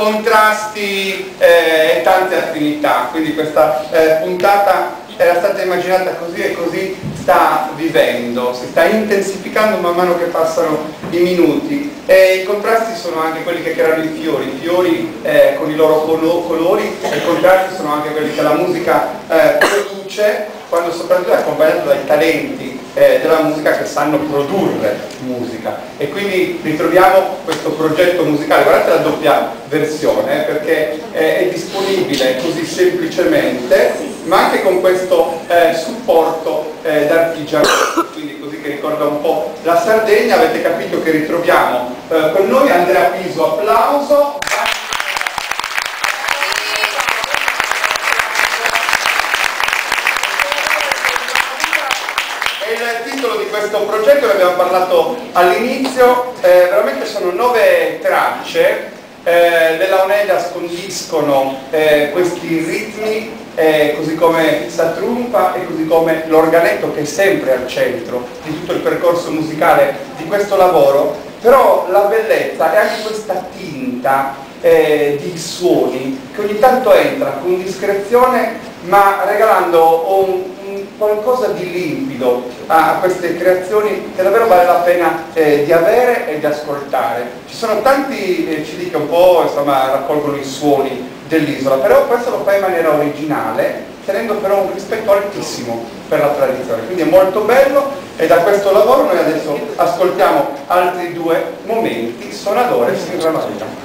contrasti e tante affinità, quindi questa puntata era stata immaginata così e così sta vivendo, si sta intensificando man mano che passano i minuti, e i contrasti sono anche quelli che creano i fiori con i loro colori, e i contrasti sono anche quelli che la musica produce, quando soprattutto è accompagnato dai talenti della musica che sanno produrre musica. E quindi ritroviamo questo progetto musicale, guardate la doppia versione, perché è disponibile così semplicemente, ma anche con questo supporto d'artigianato, quindi così che ricorda un po' la Sardegna. Avete capito che ritroviamo con noi Andrea Piso, applauso. Il titolo di questo progetto, ne abbiamo parlato all'inizio, veramente sono 9 tracce. Le launelle scondiscono questi ritmi, così come la trumpa e così come l'organetto, che è sempre al centro di tutto il percorso musicale di questo lavoro. Però la bellezza è anche questa tinta di suoni che ogni tanto entra con discrezione, ma regalando qualcosa di limpido a queste creazioni che davvero vale la pena di avere e di ascoltare. Ci sono tanti CD che un po' insomma raccolgono i suoni dell'isola, però questo lo fa in maniera originale, tenendo però un rispetto altissimo per la tradizione, quindi è molto bello. E da questo lavoro noi adesso ascoltiamo altri 2 momenti, Sonadores in Ramadina.